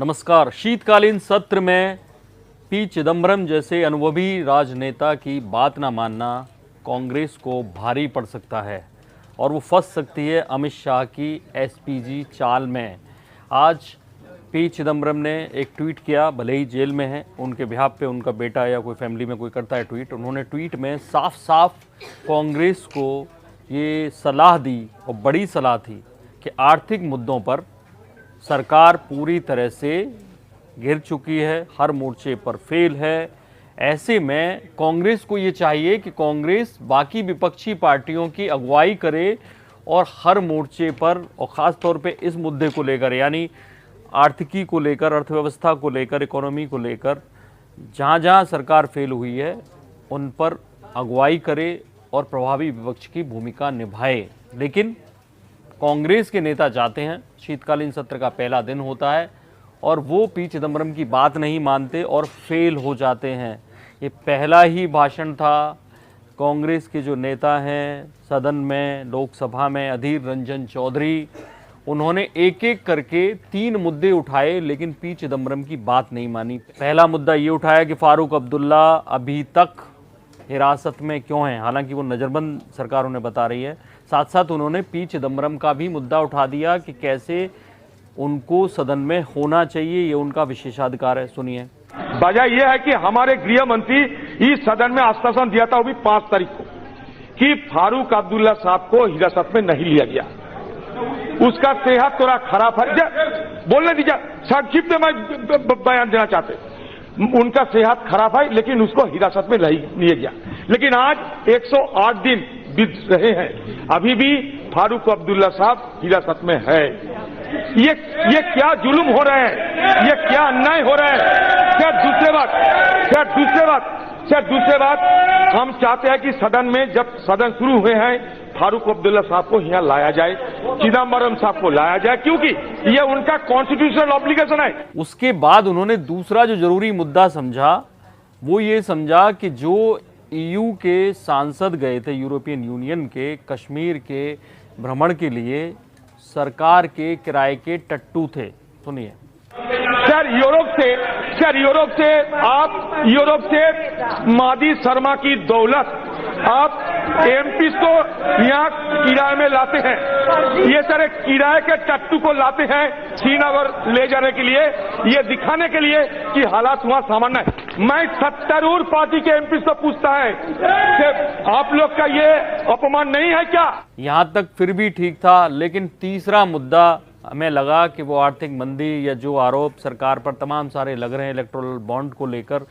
नमस्कार। शीतकालीन सत्र में पी चिदम्बरम जैसे अनुभवी राजनेता की बात ना मानना कांग्रेस को भारी पड़ सकता है और वो फंस सकती है अमित शाह की एसपीजी चाल में। आज पी चिदम्बरम ने एक ट्वीट किया, भले ही जेल में है, उनके बिहाफ पे उनका बेटा या कोई फैमिली में कोई करता है ट्वीट। उन्होंने ट्वीट में साफ साफ कांग्रेस को ये सलाह दी और बड़ी सलाह थी कि आर्थिक मुद्दों पर सरकार पूरी तरह से गिर चुकी है, हर मोर्चे पर फेल है। ऐसे में कांग्रेस को ये चाहिए कि कांग्रेस बाकी विपक्षी पार्टियों की अगुवाई करे और हर मोर्चे पर, और ख़ास तौर पे इस मुद्दे को लेकर, यानी आर्थिकी को लेकर, अर्थव्यवस्था को लेकर, इकोनॉमी को लेकर, जहाँ जहाँ सरकार फेल हुई है उन पर अगुवाई करे और प्रभावी विपक्ष की भूमिका निभाए। लेकिन कांग्रेस के नेता चाहते हैं, शीतकालीन सत्र का पहला दिन होता है और वो पी चिदम्बरम की बात नहीं मानते और फेल हो जाते हैं। ये पहला ही भाषण था। कांग्रेस के जो नेता हैं सदन में, लोकसभा में, अधीर रंजन चौधरी, उन्होंने एक एक करके 3 मुद्दे उठाए लेकिन पी चिदम्बरम की बात नहीं मानी। पहला मुद्दा ये उठाया कि फारूक अब्दुल्ला अभी तक हिरासत में क्यों हैं, हालांकि वो नज़रबंद सरकार उन्हें बता रही है। साथ साथ उन्होंने पी चिदम्बरम का भी मुद्दा उठा दिया कि कैसे उनको सदन में होना चाहिए, ये उनका विशेषाधिकार है। सुनिए। वजह यह है कि हमारे गृह मंत्री इस सदन में आश्वासन दिया था, वो भी 5 तारीख को, कि फारूक अब्दुल्ला साहब को हिरासत में नहीं लिया गया। उसका सेहत थोड़ा खराब है, बोलने दीजिए, संक्षिप्त में बयान देना चाहते। उनका सेहत खराब है लेकिन उसको हिरासत में नहीं लिया गया। लेकिन आज 108 दिन बीत रहे हैं, अभी भी फारूक अब्दुल्ला साहब हिरासत में है। ये क्या जुल्म हो रहे हैं, ये क्या अन्याय हो रहा है। दूसरे बात हम चाहते हैं कि सदन में जब सदन शुरू हुए हैं फारूक अब्दुल्ला साहब को यहाँ लाया जाए, चिदम्बरम साहब को लाया जाए, क्योंकि ये उनका कॉन्स्टिट्यूशनल ऑब्लिगेशन है। उसके बाद उन्होंने दूसरा जो जरूरी मुद्दा समझा वो ये समझा कि जो ईयू के सांसद गए थे, यूरोपियन यूनियन के, कश्मीर के भ्रमण के लिए, सरकार के किराए के टट्टू थे। सुनिए। सर यूरोप से मादी शर्मा की दौलत आप एमपी को यहाँ किराए में लाते हैं। ये सारे किराए के टट्टू को लाते हैं श्रीनगर ले जाने के लिए, ये दिखाने के लिए कि हालात वहाँ सामान्य है। मैं 70 पार्टी के एमपी से पूछता है कि आप लोग का ये अपमान नहीं है क्या? यहाँ तक फिर भी ठीक था, लेकिन तीसरा मुद्दा हमें लगा कि वो आर्थिक मंदी या जो आरोप सरकार पर तमाम सारे लग रहे हैं इलेक्टोरल बॉन्ड को लेकर,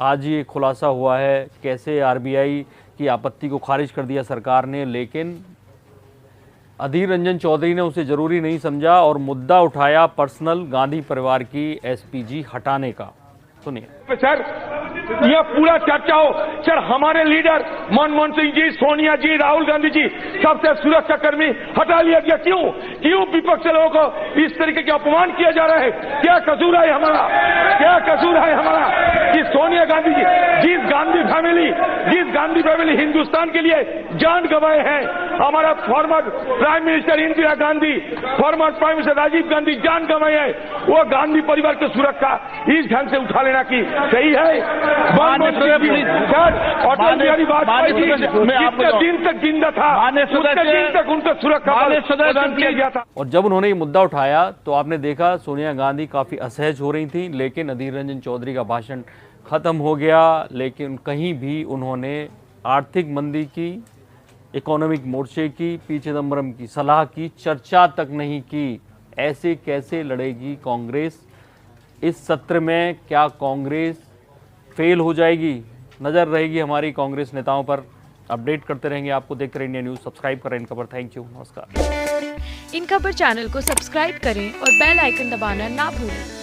आज ये खुलासा हुआ है कैसे आरबीआई की आपत्ति को खारिज कर दिया सरकार ने। लेकिन अधीर रंजन चौधरी ने उसे जरूरी नहीं समझा और मुद्दा उठाया पर्सनल गांधी परिवार की एसपीजी हटाने का। सुनिए। सर यह पूरा चर्चा हो, सर हमारे लीडर मनमोहन सिंह जी, सोनिया जी, राहुल गांधी जी, सबसे सुरक्षा कर्मी हटा लिया गया। क्यों विपक्ष लोगों को इस तरीके के अपमान किया जा रहा है? क्या कसूर है हमारा कि सोनिया गांधी जी, जिस गांधी फैमिली हिंदुस्तान के लिए जान गंवाए हैं, हमारा former prime minister Indira Gandhi, former prime minister Rajiv Gandhi जान गंवाए हैं, वो गांधी परिवार की सुरक्षा इस ढंग से उठा लेना की सही है? अटल बिहारी वाजपेयी जितने दिन तक जिंदा था उतने दिन तक उनको सुरक्षा प्रदान किया गया था। और जब उन्होंने ये मुद्दा उठाया तो आपने देखा सोनिया गांधी काफी असहज हो रही थी, लेकिन अधीर रंजन चौधरी का भाषण खत्म हो गया। लेकिन कहीं भी उन्होंने आर्थिक मंदी की, इकोनॉमिक मोर्चे की, पी चिदम्बरम की सलाह की चर्चा तक नहीं की। ऐसे कैसे लड़ेगी कांग्रेस इस सत्र में? क्या कांग्रेस फेल हो जाएगी? नजर रहेगी हमारी कांग्रेस नेताओं पर। अपडेट करते रहेंगे आपको। देखते रहिए इंडिया न्यूज़। सब्सक्राइब करें इन खबर। थैंक यू, नमस्कार। इन खबर चैनल को सब्सक्राइब करें और बेल आइकन दबाना ना भूलें।